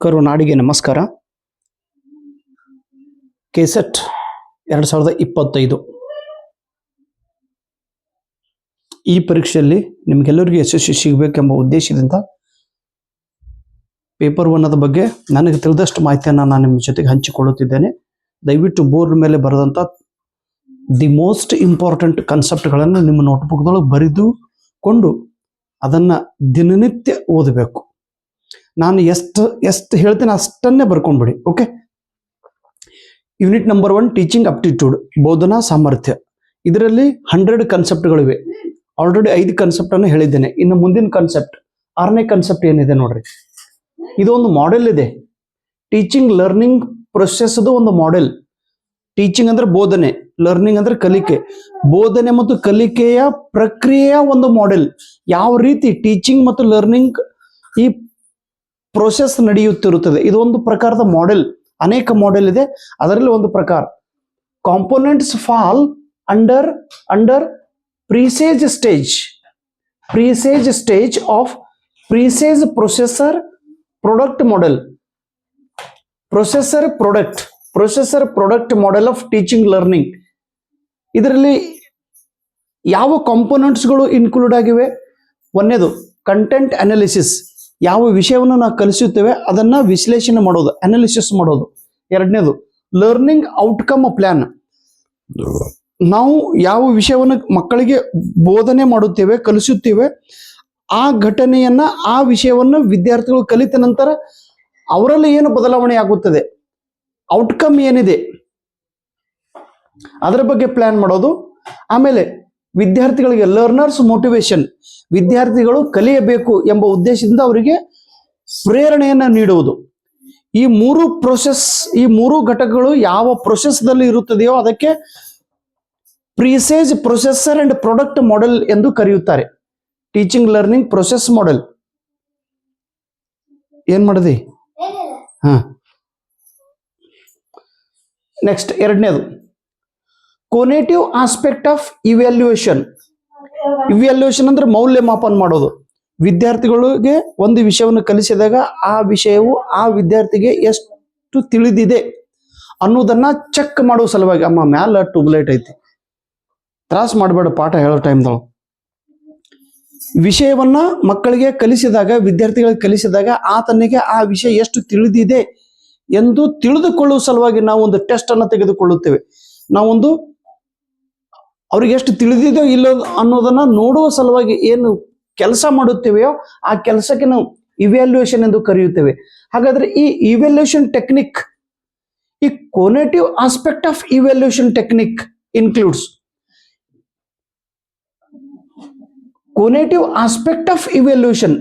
ಕರುನಾಡಿಗೆ ನಮಸ್ಕಾರ. ಕೆಸೆಟ್ 2025 ಈ ಪರೀಕ್ಷೆಯಲ್ಲಿ ನಿಮಗೆಲ್ಲರಿಗೂ ಯಶಸ್ಸು ಸಿಗಬೇಕೆಂಬ ಉದ್ದೇಶದಿಂದ ಪೇಪರ್ 1 ಬಗ್ಗೆ ನನಗೆ ತಿಳಿದಷ್ಟು ಮಾಹಿತಿಯನ್ನು ನಾನು ನಿಮ್ಮ ಜೊತೆಗೆ ಹಂಚಿಕೊಳ್ಳುತ್ತಿದ್ದೇನೆ. ದಯವಿಟ್ಟು ಬೋರ್ಡ್ ಮೇಲೆ ಬರೆದಂಥ ದಿ ಮೋಸ್ಟ್ ಇಂಪಾರ್ಟೆಂಟ್ ಕಾನ್ಸೆಪ್ಟ್ಗಳನ್ನು ನಿಮ್ಮ ನೋಟ್ಬುಕ್ದೊಳಗೆ ಬರೆದುಕೊಂಡು ಅದನ್ನು ದಿನನಿತ್ಯ ಓದಬೇಕು. ನಾನು ಎಷ್ಟು ಹೇಳ್ತೇನೆ ಅಷ್ಟನ್ನೇ ಬರ್ಕೊಂಡ್ಬಿಡಿ. Okay. Unit number 1 teaching aptitude, ಬೋಧನಾ ಸಾಮರ್ಥ್ಯ. ಇದರಲ್ಲಿ 100 ಕಾನ್ಸೆಪ್ಟ್ಗಳಿವೆ. ಆಲ್ರೆಡಿ 5 ಕಾನ್ಸೆಪ್ಟನ್ನು ಹೇಳಿದ್ದೇನೆ. ಇನ್ನು ಮುಂದಿನ ಕಾನ್ಸೆಪ್ಟ್ 6ನೇ ಕಾನ್ಸೆಪ್ಟ್ ಏನಿದೆ ನೋಡ್ರಿ. ಇದು ಒಂದು ಮಾಡೆಲ್ ಇದೆ. ಟೀಚಿಂಗ್ ಲರ್ನಿಂಗ್ ಪ್ರೊಸೆಸ್ದು ಒಂದು ಮಾಡೆಲ್. ಟೀಚಿಂಗ್ ಅಂದ್ರೆ ಬೋಧನೆ, ಲರ್ನಿಂಗ್ ಅಂದ್ರೆ ಕಲಿಕೆ. ಬೋಧನೆ ಮತ್ತು ಕಲಿಕೆಯ ಪ್ರಕ್ರಿಯೆಯ ಒಂದು ಮಾಡೆಲ್. ಯಾವ ರೀತಿ ಟೀಚಿಂಗ್ ಮತ್ತು ಲರ್ನಿಂಗ್ ಈ ಪ್ರೋಸೆಸ್ ನಡೆಯುತ್ತಿರುತ್ತದೆ. ಇದು ಒಂದು ಪ್ರಕಾರದ ಮಾಡೆಲ್. ಅನೇಕ ಮಾಡೆಲ್ ಇದೆ, ಅದರಲ್ಲಿ ಒಂದು ಪ್ರಕಾರ. Components fall under presage stage of presage processor product model. Processor product model of teaching learning. ಇದರಲ್ಲಿ ಯಾವ ಕಾಂಪೋನೆಂಟ್ಸ್ಗಳು ಇನ್ಕ್ಲೂಡ್ ಆಗಿವೆ? ಒಂದನೇದು ಕಂಟೆಂಟ್ ಅನಾಲಿಸಿಸ್, ಯಾವ ವಿಷಯವನ್ನು ನಾವು ಕಲಿಸುತ್ತೇವೆ ಅದನ್ನ ವಿಶ್ಲೇಷಣೆ ಮಾಡೋದು, ಅನಾಲಿಸಿಸ್ ಮಾಡೋದು. ಎರಡನೇದು ಲರ್ನಿಂಗ್ ಔಟ್ಕಮ್ ಪ್ಲಾನ್, ನಾವು ಯಾವ ವಿಷಯವನ್ನು ಮಕ್ಕಳಿಗೆ ಬೋಧನೆ ಮಾಡುತ್ತೇವೆ, ಕಲಿಸುತ್ತೇವೆ, ಆ ಘಟನೆಯನ್ನ ಆ ವಿಷಯವನ್ನು ವಿದ್ಯಾರ್ಥಿಗಳು ಕಲಿತ ನಂತರ ಅವರಲ್ಲಿ ಏನು ಬದಲಾವಣೆ ಆಗುತ್ತದೆ, ಔಟ್ಕಮ್ ಏನಿದೆ ಅದರ ಬಗ್ಗೆ ಪ್ಲಾನ್ ಮಾಡೋದು. ಆಮೇಲೆ ವಿದ್ಯಾರ್ಥಿಗಳಿಗೆ ಲರ್ನರ್ಸ್ ಮೋಟಿವೇಶನ್, ವಿದ್ಯಾರ್ಥಿಗಳು ಕಲಿಯಬೇಕು ಎಂಬ ಉದ್ದೇಶದಿಂದ ಅವರಿಗೆ ಪ್ರೇರಣೆಯನ್ನು ನೀಡುವುದು. ಈ ಮೂರು ಘಟಕಗಳು ಯಾವ ಪ್ರೊಸೆಸ್ದಲ್ಲಿ ಇರುತ್ತದೆಯೋ ಅದಕ್ಕೆ ಪ್ರೀಸೇಜ್ ಪ್ರೊಸೆಸರ್ ಅಂಡ್ ಪ್ರಾಡಕ್ಟ್ ಮಾಡೆಲ್ ಎಂದು ಕರೆಯುತ್ತಾರೆ. Teaching learning process model. ಏನ್ ಮಾಡಿದೆ? ನೆಕ್ಸ್ಟ್ ಎರಡನೇದು ಕೋನೇಟಿವ್ ಆಸ್ಪೆಕ್ಟ್ ಆಫ್ ಇವ್ಯಾಲ್ಯೂಯೇಷನ್ ಅಂದ್ರೆ ಮೌಲ್ಯಮಾಪನ ಮಾಡೋದು. ವಿದ್ಯಾರ್ಥಿಗಳಿಗೆ ಒಂದು ವಿಷಯವನ್ನು ಕಲಿಸಿದಾಗ ಆ ವಿಷಯವು ಆ ವಿದ್ಯಾರ್ಥಿಗೆ ಎಷ್ಟು ತಿಳಿದಿದೆ ಅನ್ನೋದನ್ನ ಚೆಕ್ ಮಾಡೋ ಸಲುವಾಗಿ. ಅಮ್ಮ ಮ್ಯಾಲ ಟ್ಯೂಬ್ಲೈಟ್ ಐತಿ, ತ್ರಾಸ ಮಾಡಬೇಡ ಪಾಠ ಹೇಳೋ ಟೈಮ್ದೊಳಗೆ. ವಿಷಯವನ್ನ ಮಕ್ಕಳಿಗೆ ಕಲಿಸಿದಾಗ, ವಿದ್ಯಾರ್ಥಿಗಳಿಗೆ ಕಲಿಸಿದಾಗ ಆತನಿಗೆ ಆ ವಿಷಯ ಎಷ್ಟು ತಿಳಿದಿದೆ ಎಂದು ತಿಳಿದುಕೊಳ್ಳುವ ಸಲುವಾಗಿ ನಾವು ಒಂದು ಟೆಸ್ಟ್ ಅನ್ನು ತೆಗೆದುಕೊಳ್ಳುತ್ತೇವೆ. ನಾವೊಂದು ಅವ್ರಿಗೆ ಎಷ್ಟು ತಿಳಿದಿದೆಯೋ ಇಲ್ಲೋ ಅನ್ನೋದನ್ನ ನೋಡುವ ಸಲುವಾಗಿ ಏನು ಕೆಲಸ ಮಾಡುತ್ತೇವೆಯೋ ಆ ಕೆಲಸಕ್ಕೆ ನಾವು ಇವ್ಯಾಲ್ಯೂಯೇಷನ್ ಎಂದು ಕರೆಯುತ್ತೇವೆ. ಹಾಗಾದ್ರೆ ಈ ಇವ್ಯಾಲ್ಯೂಯೇಷನ್ ಟೆಕ್ನಿಕ್, ಈ conative aspect of evaluation technique includes conative aspect of evaluation.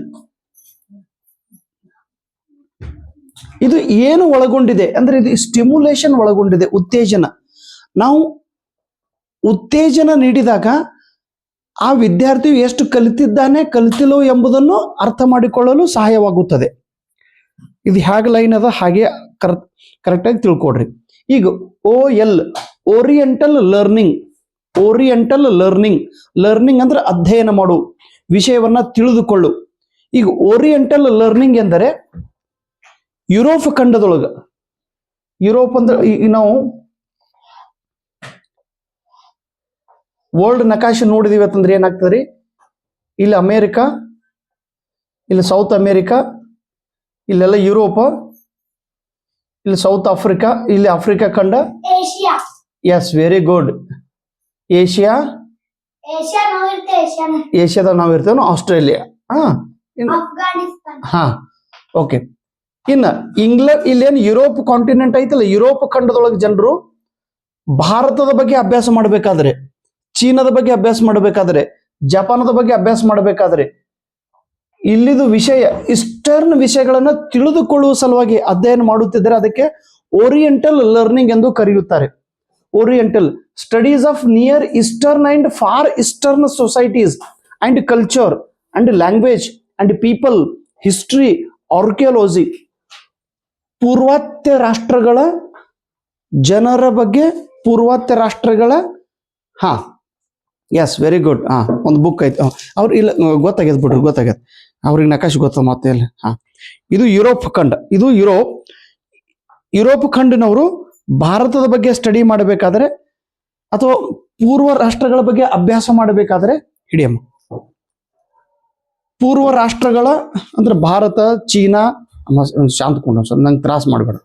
ಇದು ಏನು ಒಳಗೊಂಡಿದೆ ಅಂದ್ರೆ ಇದು ಸ್ಟಿಮ್ಯುಲೇಷನ್ ಒಳಗೊಂಡಿದೆ, ಉತ್ತೇಜನ. ನಾವು ಉತ್ತೇಜನ ನೀಡಿದಾಗ ಆ ವಿದ್ಯಾರ್ಥಿಯು ಎಷ್ಟು ಕಲಿತಿದ್ದಾನೆ, ಕಲಿತಿಲ್ಲೋ ಎಂಬುದನ್ನು ಅರ್ಥ ಮಾಡಿಕೊಳ್ಳಲು ಸಹಾಯವಾಗುತ್ತದೆ. ಇದು ಹೇಗೆ ಲೈನ್ ಅದ ಹಾಗೆ ಕರೆಕ್ಟಾಗಿ ತಿಳ್ಕೊಡ್ರಿ. ಈಗ OL ಓರಿಯೆಂಟಲ್ ಲರ್ನಿಂಗ್ ಅಂದ್ರೆ ಅಧ್ಯಯನ ಮಾಡು, ವಿಷಯವನ್ನ ತಿಳಿದುಕೊಳ್ಳು. ಈಗ ಓರಿಯೆಂಟಲ್ ಲರ್ನಿಂಗ್ ಎಂದರೆ ಯುರೋಪ್ ಖಂಡದೊಳಗ, ಯುರೋಪ್ ಅಂದ್ರೆ ಈಗ ನಾವು ವರ್ಲ್ಡ್ ನಕಾಶೆ ನೋಡಿದೀವಿ ಅಂತಂದ್ರೆ ಏನಾಗ್ತದೆ ರೀ? ಇಲ್ಲಿ ಅಮೇರಿಕಾ, ಇಲ್ಲಿ ಸೌತ್ ಅಮೇರಿಕಾ, ಇಲ್ಲೆಲ್ಲ ಯುರೋಪ, ಇಲ್ಲಿ ಸೌತ್ ಆಫ್ರಿಕಾ, ಇಲ್ಲಿ ಆಫ್ರಿಕಾ ಖಂಡ, ಎಸ್ ವೆರಿ ಗುಡ್. ಏಷ್ಯಾದಾಗ ನಾವು ಇರ್ತೇವೆ, ಆಸ್ಟ್ರೇಲಿಯಾ. ಓಕೆ. ಇನ್ನ ಇಂಗ್ಲೆಂಡ್, ಇಲ್ಲೇನು ಯುರೋಪ್ ಕಾಂಟಿನೆಂಟ್ ಐತಲ್ಲ, ಯುರೋಪ್ ಖಂಡದೊಳಗೆ ಜನರು ಭಾರತದ ಬಗ್ಗೆ ಅಭ್ಯಾಸ ಮಾಡಬೇಕಾದ್ರೆ, ಚೀನಾದ ಬಗ್ಗೆ ಅಭ್ಯಾಸ ಮಾಡಬೇಕಾದ್ರೆ, ಜಪಾನದ ಬಗ್ಗೆ ಅಭ್ಯಾಸ ಮಾಡಬೇಕಾದ್ರೆ, ಇಲ್ಲಿದು ವಿಷಯ ಇಸ್ಟರ್ನ್ ವಿಷಯಗಳನ್ನು ತಿಳಿದುಕೊಳ್ಳುವ ಸಲುವಾಗಿ ಅಧ್ಯಯನ ಮಾಡುತ್ತಿದ್ದರೆ ಅದಕ್ಕೆ ಓರಿಯೆಂಟಲ್ ಲರ್ನಿಂಗ್ ಎಂದು ಕರೆಯುತ್ತಾರೆ. Oriental studies of near eastern and far eastern societies and culture and language and people, history, archaeology. ಪೂರ್ವಾತ್ಯ ರಾಷ್ಟ್ರಗಳ ಜನರ ಬಗ್ಗೆ, ಪೂರ್ವಾತ್ಯ ರಾಷ್ಟ್ರಗಳ, ಹಾ ಎಸ್ ವೆರಿ ಗುಡ್. ಒಂದು ಬುಕ್ ಐತೆ ಅವ್ರು ಇಲ್ಲ, ಗೊತ್ತಾಗ್ಯದ ಬಿಡ್ರಿ, ಗೊತ್ತಾಗ್ಯದ ಅವ್ರಿಗೆ ನಕಾಶ್ ಗೊತ್ತ ಮತ್ತೆ ಇಲ್ಲ. ಇದು ಯುರೋಪ್ ಖಂಡ, ಇದು ಯುರೋಪ್ ಖಂಡಿನವರು ಭಾರತದ ಬಗ್ಗೆ ಸ್ಟಡಿ ಮಾಡಬೇಕಾದ್ರೆ ಅಥವಾ ಪೂರ್ವ ರಾಷ್ಟ್ರಗಳ ಬಗ್ಗೆ ಅಭ್ಯಾಸ ಮಾಡಬೇಕಾದ್ರೆ ಹಿಡಿಯಮ್ಮ. ಪೂರ್ವ ರಾಷ್ಟ್ರಗಳ ಅಂದ್ರೆ ಭಾರತ, ಚೀನಾ, ಶಾಂತಕೊಂಡು ಸ್ವಲ್ಪ ನಂಗೆ ತ್ರಾಸ ಮಾಡಬೇಡ.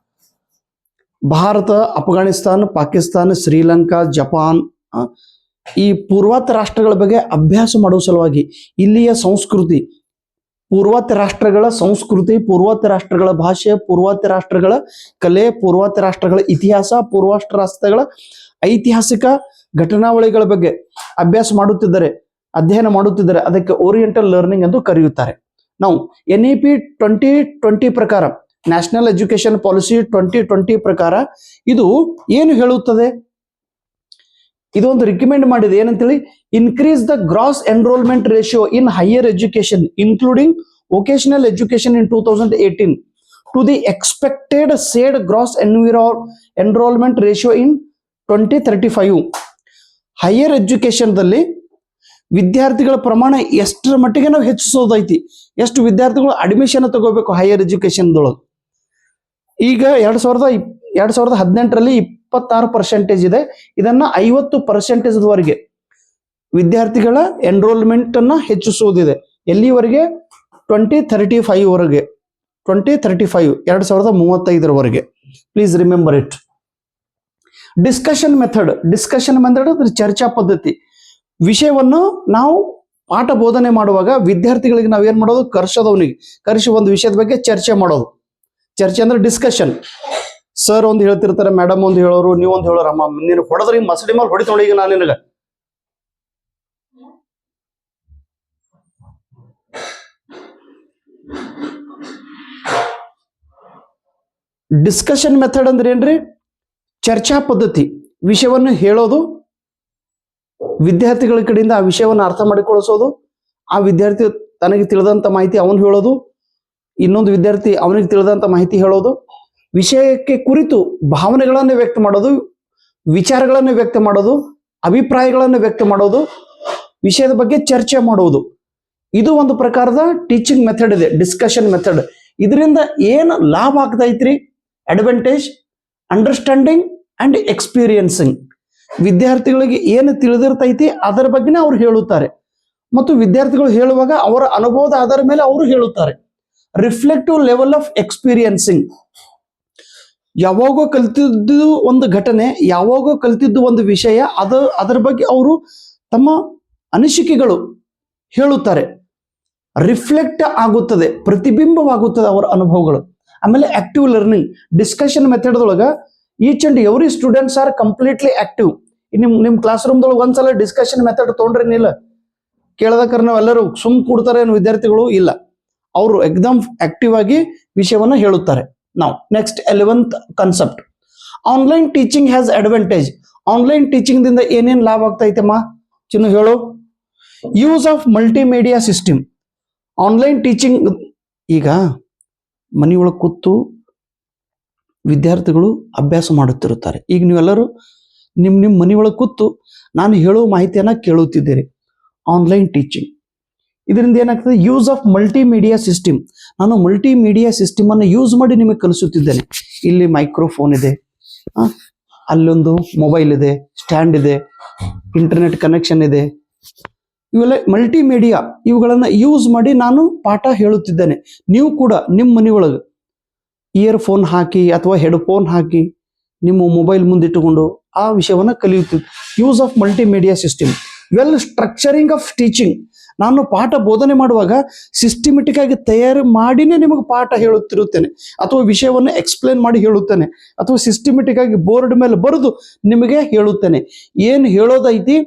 ಭಾರತ, ಅಫ್ಘಾನಿಸ್ತಾನ್, ಪಾಕಿಸ್ತಾನ್, ಶ್ರೀಲಂಕಾ, ಜಪಾನ್, ಈ ಪೂರ್ವಾತ್ಯ ರಾಷ್ಟ್ರಗಳ ಬಗ್ಗೆ ಅಭ್ಯಾಸ ಮಾಡುವ ಸಲುವಾಗಿ ಇಲ್ಲಿಯ ಸಂಸ್ಕೃತಿ, ಪೂರ್ವಾತ್ಯ ರಾಷ್ಟ್ರಗಳ ಸಂಸ್ಕೃತಿ, ಪೂರ್ವಾತ್ಯ ರಾಷ್ಟ್ರಗಳ ಭಾಷೆ, ಪೂರ್ವಾತ್ಯ ರಾಷ್ಟ್ರಗಳ ಕಲೆ, ಪೂರ್ವಾತ್ಯ ರಾಷ್ಟ್ರಗಳ ಇತಿಹಾಸ, ಪೂರ್ವಾತ್ಯ ರಾಷ್ಟ್ರಗಳ ಐತಿಹಾಸಿಕ ಘಟನಾವಳಿಗಳ ಬಗ್ಗೆ ಅಭ್ಯಾಸ ಮಾಡುತ್ತಿದ್ದಾರೆ, ಅಧ್ಯಯನ ಮಾಡುತ್ತಿದ್ದಾರೆ. ಅದಕ್ಕೆ ಓರಿಯೆಂಟಲ್ ಲರ್ನಿಂಗ್ ಎಂದು ಕರೆಯುತ್ತಾರೆ. ನಾವು NEP 2020 ಪ್ರಕಾರ, ನ್ಯಾಷನಲ್ ಎಜುಕೇಶನ್ ಪಾಲಿಸಿ 2020 ಪ್ರಕಾರ ಇದು ಏನು ಹೇಳುತ್ತದೆ? ಇದೊಂದು ರಿಕಮೆಂಡ್ ಮಾಡಿದೆ ಏನಂತೇಳಿ, increase the gross enrolment ratio in higher education including vocational education in 2018 to the expected said gross enrolment ratio in 2035. Higher ಎಜುಕೇಶನ್ದಲ್ಲಿ ವಿದ್ಯಾರ್ಥಿಗಳ ಪ್ರಮಾಣ ಎಷ್ಟರ ಮಟ್ಟಿಗೆ ನಾವು ಹೆಚ್ಚಿಸೋದೈತಿ, ಎಷ್ಟು ವಿದ್ಯಾರ್ಥಿಗಳು ಅಡ್ಮಿಷನ್ ತಗೋಬೇಕು ಹೈಯರ್ ಎಜುಕೇಶನ್ದೊಳಗೆ. ಈಗ 2018ರಲ್ಲಿ 26% ಇದೆ. ಇದನ್ನ 50%ವರೆಗೆ ವಿದ್ಯಾರ್ಥಿಗಳ ಎನ್ರೋಲ್ಮೆಂಟ್ ಅನ್ನ ಹೆಚ್ಚಿಸುವುದಿದೆ. ಎಲ್ಲಿವರೆಗೆ? 2035 ವರೆಗೆ, 2035 please remember it. Discussion method ಅಂದ್ರೆ ಚರ್ಚಾ ಪದ್ಧತಿ. ವಿಷಯವನ್ನು ನಾವು ಪಾಠ ಬೋಧನೆ ಮಾಡುವಾಗ ವಿದ್ಯಾರ್ಥಿಗಳಿಗೆ ನಾವು ಏನ್ ಮಾಡೋದು? ಕರೆಸಿ ಒಂದು ವಿಷಯದ ಬಗ್ಗೆ ಚರ್ಚೆ ಮಾಡೋದು. ಚರ್ಚೆ ಅಂದ್ರೆ ಡಿಸ್ಕಷನ್. ಸರ್ ಒಂದು ಹೇಳ್ತಿರ್ತಾರೆ, ಮೇಡಮ್ ಒಂದು ಹೇಳೋರು, ನೀವು ಒಂದು ಹೇಳೋರು. ಅಮ್ಮ ನೀನು ಹೊಡೆದ್ರಿ ಮಸಡಿ ಮೇಲೆ ಹೊಡಿತೋಳಿ ಈಗ ನಾನು ನಿನಗ. ಡಿಸ್ಕಷನ್ ಮೆಥಡ್ ಅಂದ್ರೆ ಏನ್ರಿ? ಚರ್ಚಾ ಪದ್ಧತಿ. ವಿಷಯವನ್ನು ಹೇಳೋದು, ವಿದ್ಯಾರ್ಥಿಗಳ ಕಡೆಯಿಂದ ಆ ವಿಷಯವನ್ನು ಅರ್ಥ ಮಾಡಿಕೊಳ್ಳಿಸೋದು, ಆ ವಿದ್ಯಾರ್ಥಿ ತನಗೆ ತಿಳಿದಂತ ಮಾಹಿತಿ ಅವನು ಹೇಳೋದು, ಇನ್ನೊಂದು ವಿದ್ಯಾರ್ಥಿ ಅವನಿಗೆ ತಿಳಿದಂತ ಮಾಹಿತಿ ಹೇಳೋದು, ವಿಷಯಕ್ಕೆ ಕುರಿತು ಭಾವನೆಗಳನ್ನು ವ್ಯಕ್ತ ಮಾಡೋದು, ವಿಚಾರಗಳನ್ನು ವ್ಯಕ್ತ ಮಾಡೋದು, ಅಭಿಪ್ರಾಯಗಳನ್ನು ವ್ಯಕ್ತ ಮಾಡೋದು, ವಿಷಯದ ಬಗ್ಗೆ ಚರ್ಚೆ ಮಾಡುವುದು. ಇದು ಒಂದು ಪ್ರಕಾರದ ಟೀಚಿಂಗ್ ಮೆಥಡ್ ಇದೆ, ಡಿಸ್ಕಷನ್ ಮೆಥಡ್. ಇದರಿಂದ ಏನು ಲಾಭ ಆಗ್ತೈತ್ರಿ? Advantage, understanding and experiencing. ವಿದ್ಯಾರ್ಥಿಗಳಿಗೆ ಏನು ತಿಳಿದಿರ್ತೈತಿ ಅದರ ಬಗ್ಗೆನೇ ಅವ್ರು ಹೇಳುತ್ತಾರೆ, ಮತ್ತು ವಿದ್ಯಾರ್ಥಿಗಳು ಹೇಳುವಾಗ ಅವರ ಅನುಭವದ ಆಧಾರ ಮೇಲೆ ಅವರು ಹೇಳುತ್ತಾರೆ. Reflective level of experiencing. ಯಾವಾಗೋ ಕಲ್ತಿದ್ದು ಒಂದು ಘಟನೆ, ಯಾವಾಗೋ ಕಲ್ತಿದ್ದು ಒಂದು ವಿಷಯ, ಅದರ ಬಗ್ಗೆ ಅವರು ತಮ್ಮ ಅನಿಸಿಕೆಗಳು ಹೇಳುತ್ತಾರೆ. ರಿಫ್ಲೆಕ್ಟ್ ಆಗುತ್ತದೆ, ಪ್ರತಿಬಿಂಬವಾಗುತ್ತದೆ ಅವರ ಅನುಭವಗಳು. ಆಮೇಲೆ ಆಕ್ಟಿವ್ ಲರ್ನಿಂಗ್. ಡಿಸ್ಕಷನ್ ಮೆಥಡ್ದೊಳಗ each and every students are completely active. ನಿಮ್ ಕ್ಲಾಸ್ ರೂಮ್ದೊಳಗೆ ಒಂದ್ಸಲ ಡಿಸ್ಕಷನ್ ಮೆಥಡ್ ತೊಗೊಂಡ್ರೇನಿಲ್ಲ, ಕೇಳದಕ್ಕಾರ ನಾವೆಲ್ಲರೂ ಸುಮ್ ಕೂಡ್ತಾರೆ ಏನು ವಿದ್ಯಾರ್ಥಿಗಳು? ಇಲ್ಲ, ಅವರು ಎಕ್ದಮ್ ಆಕ್ಟಿವ್ ಆಗಿ ವಿಷಯವನ್ನು ಹೇಳುತ್ತಾರೆ. ನಾವು next 11th concept, online teaching has advantage. Online teaching ದಿಂದ ಏನೇನ್ ಲಾಭ ಆಗ್ತೈತಮ್ಮ ಚಿನ್ನು ಹೇಳು? Use of multimedia system. Online teaching, ಈಗ ಮನೆಯೊಳಗೆ ಕೂತು ವಿದ್ಯಾರ್ಥಿಗಳು ಅಭ್ಯಾಸ ಮಾಡುತ್ತಿರುತ್ತಾರೆ. ಈಗ ನೀವೆಲ್ಲರೂ ನಿಮ್ಮ ಮನೆಯೊಳಗೆ ಕೂತು ನಾನು ಹೇಳೋ ಮಾಹಿತಿಯನ್ನ ಕೇಳುತ್ತಿದ್ದೀರಿ. ಆನ್ಲೈನ್ ಟೀಚಿಂಗ್ ಇದರಿಂದ ಏನಾಗ್ತದೆ? Use of multimedia system. ನಾನು ಮಲ್ಟಿಮೀಡಿಯಾ ಸಿಸ್ಟಮ್ ಅನ್ನು ಯೂಸ್ ಮಾಡಿ ನಿಮಗೆ ಕಲಿಸುತ್ತಿದ್ದೇನೆ. ಇಲ್ಲಿ ಮೈಕ್ರೋಫೋನ್ ಇದೆ, ಅಲ್ಲೊಂದು ಮೊಬೈಲ್ ಇದೆ, ಸ್ಟ್ಯಾಂಡ್ ಇದೆ, ಇಂಟರ್ನೆಟ್ ಕನೆಕ್ಷನ್ ಇದೆ. ಇವೆಲ್ಲ ಮಲ್ಟಿಮೀಡಿಯಾ, ಇವುಗಳನ್ನು ಯೂಸ್ ಮಾಡಿ ನಾನು ಪಾಠ ಹೇಳುತ್ತಿದ್ದೇನೆ. ನೀವು ಕೂಡ ನಿಮ್ಮ ಮನೆಯೊಳಗೆ ಇಯರ್ಫೋನ್ ಹಾಕಿ ಅಥವಾ ಹೆಡ್ಫೋನ್ ಹಾಕಿ ನಿಮ್ಮ ಮೊಬೈಲ್ ಮುಂದಿಟ್ಟುಕೊಂಡು ಆ ವಿಷಯವನ್ನು ಕಲಿಯುತ್ತೀವಿ. Use of multimedia system. Well structuring of teaching. ನಾನು ಪಾಠ ಬೋಧನೆ ಮಾಡುವಾಗ ಸಿಸ್ಟಮೆಟಿಕ್ ಆಗಿ ತಯಾರು ಮಾಡಿನೇ ನಿಮಗೆ ಪಾಠ ಹೇಳುತ್ತಿರುತ್ತೇನೆ, ಅಥವಾ ವಿಷಯವನ್ನು ಎಕ್ಸ್ಪ್ಲೇನ್ ಮಾಡಿ ಹೇಳುತ್ತೇನೆ, ಅಥವಾ ಸಿಸ್ಟಮೆಟಿಕ್ ಆಗಿ ಬೋರ್ಡ್ ಮೇಲೆ ಬರೆದು ನಿಮಗೆ ಹೇಳುತ್ತೇನೆ. ಏನು ಹೇಳೋದೈತಿ,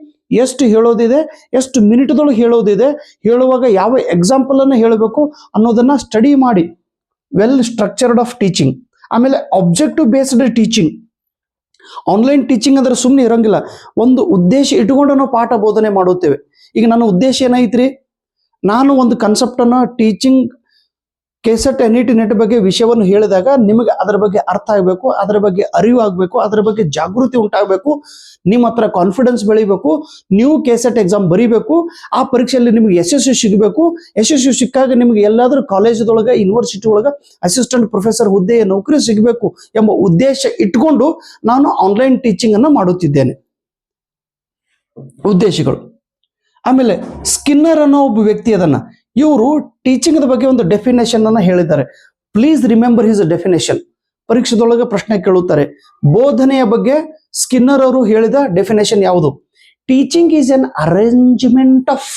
ಎಷ್ಟು ಹೇಳೋದಿದೆ, ಎಷ್ಟು ಮಿನಿಟ್ದೊಳಗೆ ಹೇಳೋದಿದೆ, ಹೇಳುವಾಗ ಯಾವ ಎಕ್ಸಾಂಪಲ್ ಅನ್ನು ಹೇಳಬೇಕು ಅನ್ನೋದನ್ನ ಸ್ಟಡಿ ಮಾಡಿ. Well structured of teaching. ಆಮೇಲೆ objective based teaching. Online teaching ಅಂದ್ರೆ ಸುಮ್ಮನೆ ಇರೋಂಗಿಲ್ಲ, ಒಂದು ಉದ್ದೇಶ ಇಟ್ಕೊಂಡು ನಾವು ಪಾಠ ಬೋಧನೆ ಮಾಡುತ್ತೇವೆ. ಈಗ ನನ್ನ ಉದ್ದೇಶ ಏನೈತ್ರಿ, ನಾನು ಒಂದು ಕಾನ್ಸೆಪ್ಟನ್ನು ಟೀಚಿಂಗ್ ಕೆಸೆಟ್ NET ನೆಟ್ ಬಗ್ಗೆ ವಿಷಯವನ್ನು ಹೇಳಿದಾಗ ನಿಮಗೆ ಅದರ ಬಗ್ಗೆ ಅರ್ಥ ಆಗಬೇಕು, ಅದರ ಬಗ್ಗೆ ಅರಿವು ಆಗಬೇಕು, ಅದರ ಬಗ್ಗೆ ಜಾಗೃತಿ ಉಂಟಾಗಬೇಕು, ನಿಮ್ಮ ಹತ್ರ ಕಾನ್ಫಿಡೆನ್ಸ್ ಬೆಳಿಬೇಕು, ನೀವು ಕೆಸೆಟ್ ಎಕ್ಸಾಮ್ ಬರೀಬೇಕು, ಆ ಪರೀಕ್ಷೆಯಲ್ಲಿ ನಿಮಗೆ ಯಶಸ್ಸು ಸಿಗಬೇಕು. ಯಶಸ್ಸು ಸಿಕ್ಕಾಗ ನಿಮಗೆ ಎಲ್ಲಾದರೂ ಕಾಲೇಜದೊಳಗೆ ಯೂನಿವರ್ಸಿಟಿ ಒಳಗೆ ಅಸಿಸ್ಟೆಂಟ್ ಪ್ರೊಫೆಸರ್ ಹುದ್ದೆಯ ನೌಕರಿ ಸಿಗಬೇಕು ಎಂಬ ಉದ್ದೇಶ ಇಟ್ಕೊಂಡು ನಾನು ಆನ್ಲೈನ್ ಟೀಚಿಂಗ್ ಅನ್ನು ಮಾಡುತ್ತಿದ್ದೇನೆ. ಉದ್ದೇಶಗಳು. ಆಮೇಲೆ ಸ್ಕಿನ್ನರ್ ಅನ್ನೋ ಒಬ್ಬ ವ್ಯಕ್ತಿ ಅದನ್ನ, ಇವರು ಟೀಚಿಂಗ್ ಬಗ್ಗೆ ಒಂದು ಡೆಫಿನೇಷನ್ ಅನ್ನ ಹೇಳಿದ್ದಾರೆ. Please remember his definition. ಪರೀಕ್ಷೆದೊಳಗೆ ಪ್ರಶ್ನೆ ಕೇಳುತ್ತಾರೆ. ಬೋಧನೆಯ ಬಗ್ಗೆ ಸ್ಕಿನ್ನರ್ ಅವರು ಹೇಳಿದ ಡೆಫಿನೇಷನ್ ಯಾವುದು? Teaching is an arrangement of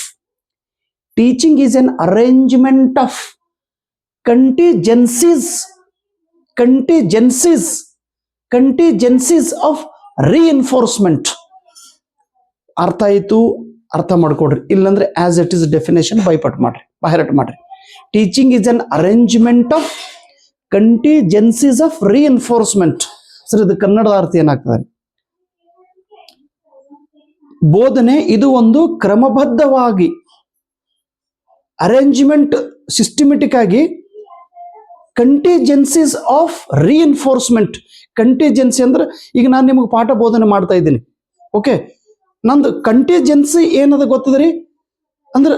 contingencies of reinforcement. ಅರ್ಥ ಆಯಿತು? ಅರ್ಥ ಮಾಡ್ಕೊಡ್ರಿ, ಇಲ್ಲಾಂದ್ರೆ as it is definition by heart ಮಾಡ್ರಿ. Teaching is an arrangement of contingencies of reinforcement. Sir, ಇದು ಕನ್ನಡದ ಅರ್ಥ ಏನಾಗ್ತದೆ? ಬೋಧನೆ ಇದು ಒಂದು ಕ್ರಮಬದ್ಧವಾಗಿ ಅರೇಂಜ್ಮೆಂಟ್ ಸಿಸ್ಟಮೆಟಿಕ್ ಆಗಿ ಕಂಟಿಜೆನ್ಸೀಸ್ ಆಫ್ ರೀಇನ್ಫೋರ್ಸ್ಮೆಂಟ್. ಕಂಟಿಜೆನ್ಸಿ ಅಂದ್ರೆ ಈಗ ನಾನು ನಿಮಗೆ ಪಾಠ ಬೋಧನೆ ಮಾಡ್ತಾ ಇದ್ದೀನಿ, ಓಕೆ, ನಂದು ಕಂಟಿಜೆನ್ಸಿ ಏನದ ಗೊತ್ತದ್ರಿ? ಅಂದ್ರೆ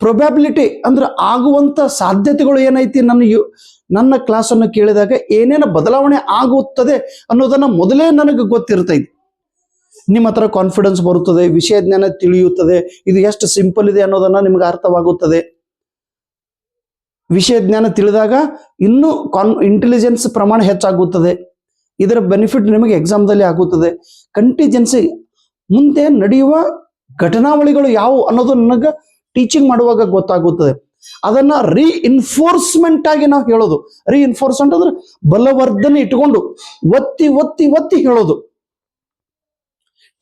ಪ್ರೊಬ್ಯಾಬಿಲಿಟಿ, ಅಂದ್ರೆ ಆಗುವಂತ ಸಾಧ್ಯತೆಗಳು ಏನೈತಿ, ನನ್ನ ಕ್ಲಾಸನ್ನು ಕೇಳಿದಾಗ ಏನೇನು ಬದಲಾವಣೆ ಆಗುತ್ತದೆ ಅನ್ನೋದನ್ನ ಮೊದಲೇ ನನಗೆ ಗೊತ್ತಿರ್ತೈತಿ. ನಿಮ್ಮ ಹತ್ರ ಕಾನ್ಫಿಡೆನ್ಸ್ ಬರುತ್ತದೆ, ವಿಷಯ ಜ್ಞಾನ ತಿಳಿಯುತ್ತದೆ, ಇದು ಎಷ್ಟು ಸಿಂಪಲ್ ಇದೆ ಅನ್ನೋದನ್ನ ನಿಮ್ಗೆ ಅರ್ಥವಾಗುತ್ತದೆ. ವಿಷಯ ಜ್ಞಾನ ತಿಳಿದಾಗ ಇನ್ನೂ ಇಂಟೆಲಿಜೆನ್ಸ್ ಪ್ರಮಾಣ ಹೆಚ್ಚಾಗುತ್ತದೆ. ಇದರ ಬೆನಿಫಿಟ್ ನಿಮಗೆ ಎಕ್ಸಾಮ್ದಲ್ಲಿ ಆಗುತ್ತದೆ. ಕಂಟಿಜೆನ್ಸಿ ಮುಂದೆ ನಡೆಯುವ ಘಟನಾವಳಿಗಳು ಯಾವುವು ಅನ್ನೋದು ನನಗೆ ಟೀಚಿಂಗ್ ಮಾಡುವಾಗ ಗೊತ್ತಾಗುತ್ತದೆ. ಅದನ್ನ ರೀಇನ್ಫೋರ್ಸ್ಮೆಂಟ್ ಆಗಿ ನಾವು ಹೇಳೋದು. ರೀಇನ್ಫೋರ್ಸ್ಮೆಂಟ್ ಅಂದ್ರೆ ಬಲವರ್ಧನೆ ಇಟ್ಕೊಂಡು ಒತ್ತಿ ಒತ್ತಿ ಒತ್ತಿ ಹೇಳೋದು.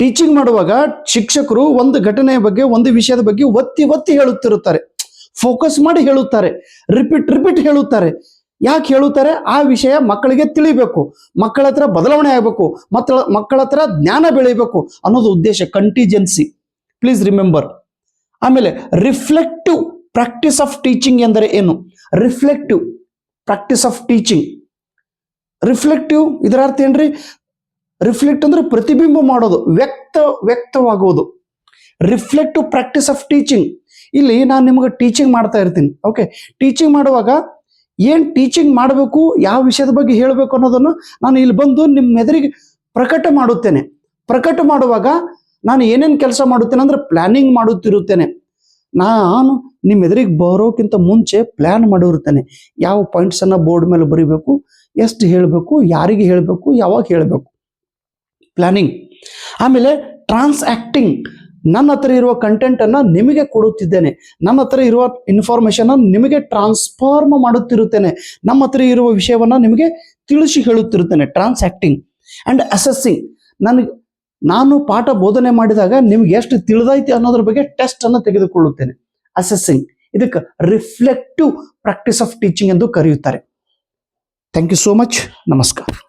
ಟೀಚಿಂಗ್ ಮಾಡುವಾಗ ಶಿಕ್ಷಕರು ಒಂದು ಘಟನೆಯ ಬಗ್ಗೆ, ಒಂದು ವಿಷಯದ ಬಗ್ಗೆ ಒತ್ತಿ ಒತ್ತಿ ಹೇಳುತ್ತಿರುತ್ತಾರೆ, ಫೋಕಸ್ ಮಾಡಿ ಹೇಳುತ್ತಾರೆ, ರಿಪೀಟ್ ಹೇಳುತ್ತಾರೆ. ಯಾಕೆ ಹೇಳುತ್ತಾರೆ? ಆ ವಿಷಯ ಮಕ್ಕಳಿಗೆ ತಿಳಿಬೇಕು, ಮಕ್ಕಳ ಹತ್ರ ಬದಲಾವಣೆ ಆಗಬೇಕು, ಮಕ್ಕಳ ಹತ್ರ ಜ್ಞಾನ ಬೆಳಿಬೇಕು ಅನ್ನೋದು ಉದ್ದೇಶ. Contingency, please remember. ಆಮೇಲೆ ರಿಫ್ಲೆಕ್ಟಿವ್ ಪ್ರಾಕ್ಟೀಸ್ ಆಫ್ ಟೀಚಿಂಗ್ ಎಂದರೆ ಏನು? Reflective practice of teaching. Reflective ಇದರ ಅರ್ಥ ಏನ್ರಿ? ರಿಫ್ಲೆಕ್ಟ್ ಅಂದ್ರೆ ಪ್ರತಿಬಿಂಬ ಮಾಡೋದು, ವ್ಯಕ್ತವಾಗುವುದು. Reflective practice of teaching. ಇಲ್ಲಿ ನಾನು ನಿಮಗೆ ಟೀಚಿಂಗ್ ಮಾಡ್ತಾ ಇರ್ತೀನಿ, ಓಕೆ. ಟೀಚಿಂಗ್ ಮಾಡುವಾಗ ಏನ್ ಟೀಚಿಂಗ್ ಮಾಡಬೇಕು, ಯಾವ ವಿಷಯದ ಬಗ್ಗೆ ಹೇಳಬೇಕು ಅನ್ನೋದನ್ನು ನಾನು ಇಲ್ಲಿ ಬಂದು ನಿಮ್ಮ ಎದುರಿಗೆ ಪ್ರಕಟ ಮಾಡುತ್ತೇನೆ. ಪ್ರಕಟ ಮಾಡುವಾಗ ನಾನು ಏನೇನು ಕೆಲಸ ಮಾಡುತ್ತೇನೆ ಅಂದ್ರೆ ಪ್ಲಾನಿಂಗ್ ಮಾಡುತ್ತಿರುತ್ತೇನೆ. ನಾನು ನಿಮ್ಮ ಎದುರಿಗೆ ಬರೋಕ್ಕಿಂತ ಮುಂಚೆ ಪ್ಲಾನ್ ಮಾಡಿರುತ್ತೇನೆ. ಯಾವ ಪಾಯಿಂಟ್ಸ್ ಅನ್ನ ಬೋರ್ಡ್ ಮೇಲೆ ಬರೀಬೇಕು, ಎಷ್ಟು ಹೇಳಬೇಕು, ಯಾರಿಗೆ ಹೇಳಬೇಕು, ಯಾವಾಗ ಹೇಳಬೇಕು, ಪ್ಲಾನಿಂಗ್. ಆಮೇಲೆ ಟ್ರಾನ್ಸ್ ಆಕ್ಟಿಂಗ್. ನನ್ನ ಹತ್ರ ಇರುವ ಕಂಟೆಂಟ್ ಅನ್ನ ನಿಮಗೆ ಕೊಡುತ್ತಿದ್ದೇನೆ, ನನ್ನ ಹತ್ರ ಇರುವ ಇನ್ಫಾರ್ಮೇಶನ್ ನಿಮಗೆ ಟ್ರಾನ್ಸ್ಫಾರ್ಮ್ ಮಾಡುತ್ತಿರುತ್ತೇನೆ, ನಮ್ಮ ಹತ್ರ ಇರುವ ವಿಷಯವನ್ನ ನಿಮಗೆ ತಿಳಿಸಿ ಹೇಳುತ್ತಿರುತ್ತೇನೆ. ಟ್ರಾನ್ಸ್ ಆಕ್ಟಿಂಗ್ ಅಂಡ್ ಅಸೆಸ್ಸಿಂಗ್. ನಾನು ಪಾಠ ಬೋಧನೆ ಮಾಡಿದಾಗ ನಿಮ್ಗೆ ಎಷ್ಟು ತಿಳಿದೈತಿ ಅನ್ನೋದ್ರ ಬಗ್ಗೆ ಟೆಸ್ಟ್ ಅನ್ನು ತೆಗೆದುಕೊಳ್ಳುತ್ತೇನೆ. ಅಸೆಸ್ಸಿಂಗ್. ಇದಕ್ಕೆ ರಿಫ್ಲೆಕ್ಟಿವ್ ಪ್ರಾಕ್ಟೀಸ್ ಆಫ್ ಟೀಚಿಂಗ್ ಎಂದು ಕರೆಯುತ್ತಾರೆ. Thank you so much. ನಮಸ್ಕಾರ.